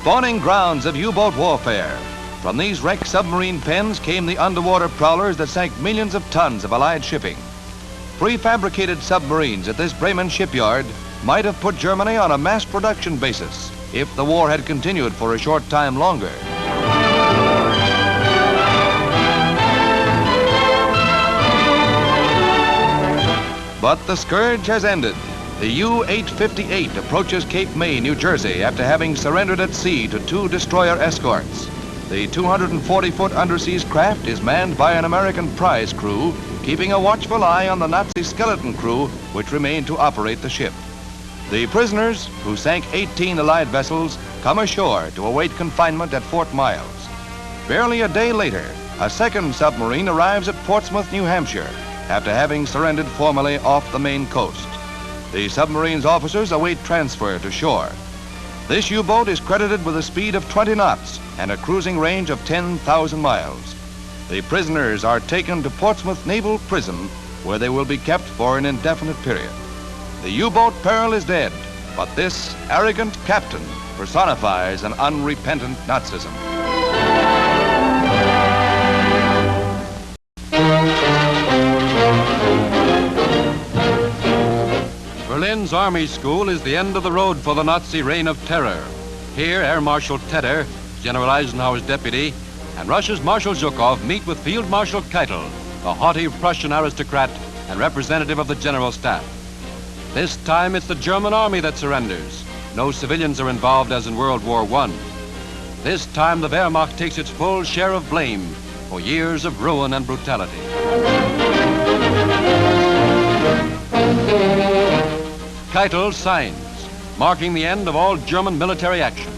spawning grounds of U-boat warfare. From these wrecked submarine pens came the underwater prowlers that sank millions of tons of Allied shipping. Prefabricated submarines at this Bremen shipyard might have put Germany on a mass production basis if the war had continued for a short time longer. But the scourge has ended. The U-858 approaches Cape May, New Jersey, after having surrendered at sea to 2 destroyer escorts. The 240-foot underseas craft is manned by an American prize crew, keeping a watchful eye on the Nazi skeleton crew, which remained to operate the ship. The prisoners, who sank 18 Allied vessels, come ashore to await confinement at Fort Miles. Barely a day later, a second submarine arrives at Portsmouth, New Hampshire, after having surrendered formally off the Maine coast. The submarine's officers await transfer to shore. This U-boat is credited with a speed of 20 knots and a cruising range of 10,000 miles. The prisoners are taken to Portsmouth Naval Prison, where they will be kept for an indefinite period. The U-boat peril is dead, but this arrogant captain personifies an unrepentant Nazism. Berlin's Army School is the end of the road for the Nazi reign of terror. Here, Air Marshal Tedder, General Eisenhower's deputy, and Russia's Marshal Zhukov meet with Field Marshal Keitel, the haughty Prussian aristocrat and representative of the General Staff. This time, it's the German army that surrenders. No civilians are involved as in World War I. This time, the Wehrmacht takes its full share of blame for years of ruin and brutality. Keitel signs, marking the end of all German military action.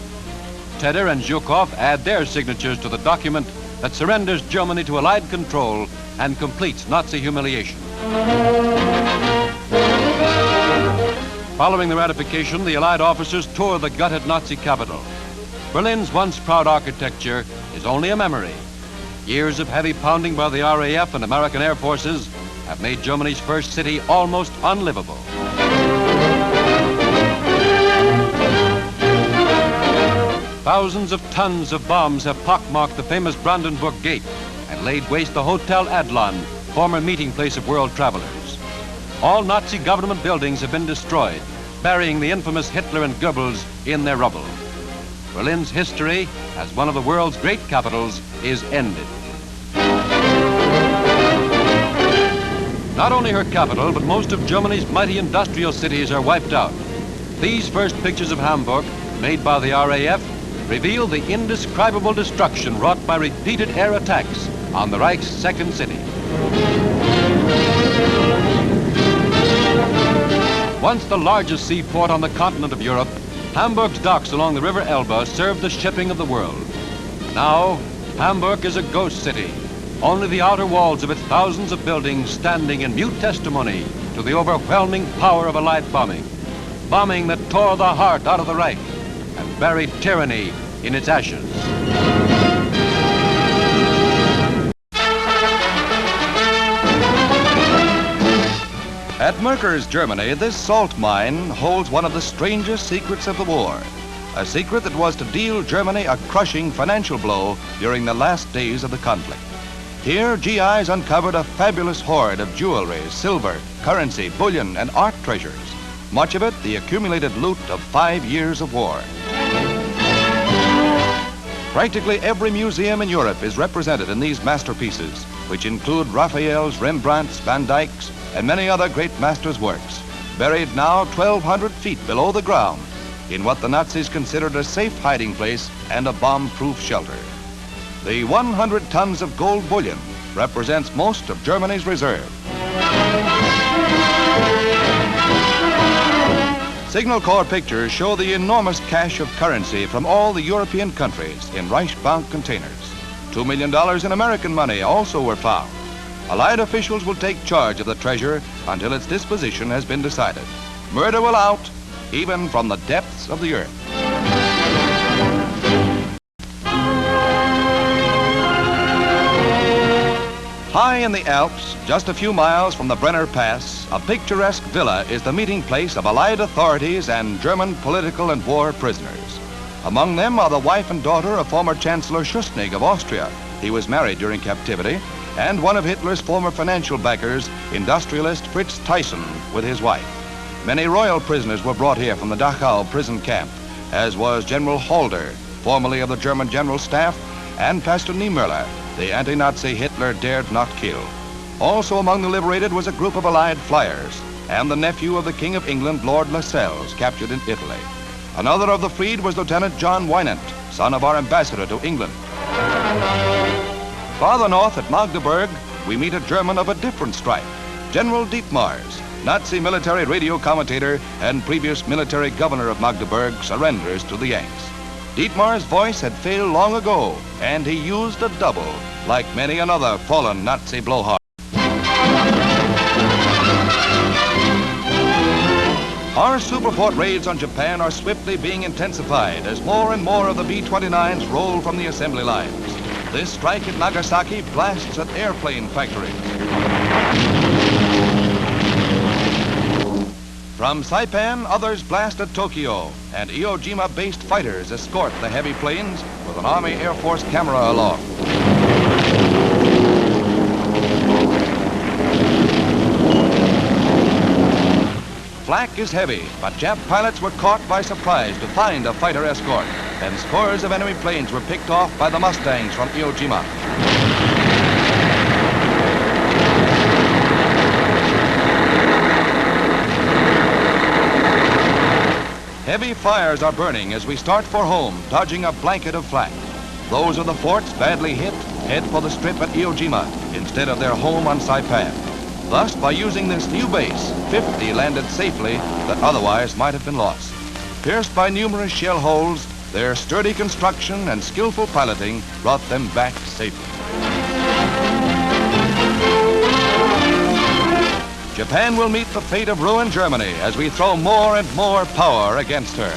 Tedder and Zhukov add their signatures to the document that surrenders Germany to Allied control and completes Nazi humiliation. Following the ratification, the Allied officers tour the gutted Nazi capital. Berlin's once proud architecture is only a memory. Years of heavy pounding by the RAF and American air forces have made Germany's first city almost unlivable. Thousands of tons of bombs have pockmarked the famous Brandenburg Gate and laid waste the Hotel Adlon, former meeting place of world travelers. All Nazi government buildings have been destroyed, burying the infamous Hitler and Goebbels in their rubble. Berlin's history as one of the world's great capitals is ended. Not only her capital, but most of Germany's mighty industrial cities are wiped out. These first pictures of Hamburg, made by the RAF, reveal the indescribable destruction wrought by repeated air attacks on the Reich's second city. Once the largest seaport on the continent of Europe, Hamburg's docks along the River Elbe served the shipping of the world. Now, Hamburg is a ghost city, only the outer walls of its thousands of buildings standing in mute testimony to the overwhelming power of Allied bombing. Bombing that tore the heart out of the Reich and buried tyranny in its ashes. At Merkers, Germany, this salt mine holds one of the strangest secrets of the war. A secret that was to deal Germany a crushing financial blow during the last days of the conflict. Here, GIs uncovered a fabulous hoard of jewelry, silver, currency, bullion, and art treasures. Much of it the accumulated loot of 5 years of war. Practically every museum in Europe is represented in these masterpieces, which include Raphael's, Rembrandt's, Van Dyck's, and many other great masters' works, buried now 1,200 feet below the ground in what the Nazis considered a safe hiding place and a bomb-proof shelter. The 100 tons of gold bullion represents most of Germany's reserve. Signal Corps pictures show the enormous cache of currency from all the European countries in Reichsbank containers. $2 million in American money also were found. Allied officials will take charge of the treasure until its disposition has been decided. Murder will out, even from the depths of the earth. High in the Alps, just a few miles from the Brenner Pass, a picturesque villa is the meeting place of Allied authorities and German political and war prisoners. Among them are the wife and daughter of former Chancellor Schuschnigg of Austria. He was married during captivity, and one of Hitler's former financial backers, industrialist Fritz Thyssen, with his wife. Many royal prisoners were brought here from the Dachau prison camp, as was General Halder, formerly of the German General Staff, and Pastor Niemöller, the anti-Nazi Hitler dared not kill. Also among the liberated was a group of Allied flyers, and the nephew of the King of England, Lord Lascelles, captured in Italy. Another of the freed was Lieutenant John Wynant, son of our ambassador to England. Farther north at Magdeburg, we meet a German of a different stripe, General Dietmars, Nazi military radio commentator and previous military governor of Magdeburg, surrenders to the Yanks. Dietmar's voice had failed long ago, and he used a double, like many another fallen Nazi blowhard. Our Superfort raids on Japan are swiftly being intensified as more and more of the B-29s roll from the assembly lines. This strike at Nagasaki blasts at airplane factories. From Saipan, others blast at Tokyo, and Iwo Jima-based fighters escort the heavy planes with an Army Air Force camera along. Flak is heavy, but Jap pilots were caught by surprise to find a fighter escort, and scores of enemy planes were picked off by the Mustangs from Iwo Jima. Heavy fires are burning as we start for home, dodging a blanket of flak. Those of the forts badly hit head for the strip at Iwo Jima instead of their home on Saipan. Thus, by using this new base, 50 landed safely that otherwise might have been lost. Pierced by numerous shell holes, their sturdy construction and skillful piloting brought them back safely. Japan will meet the fate of ruined Germany as we throw more and more power against her.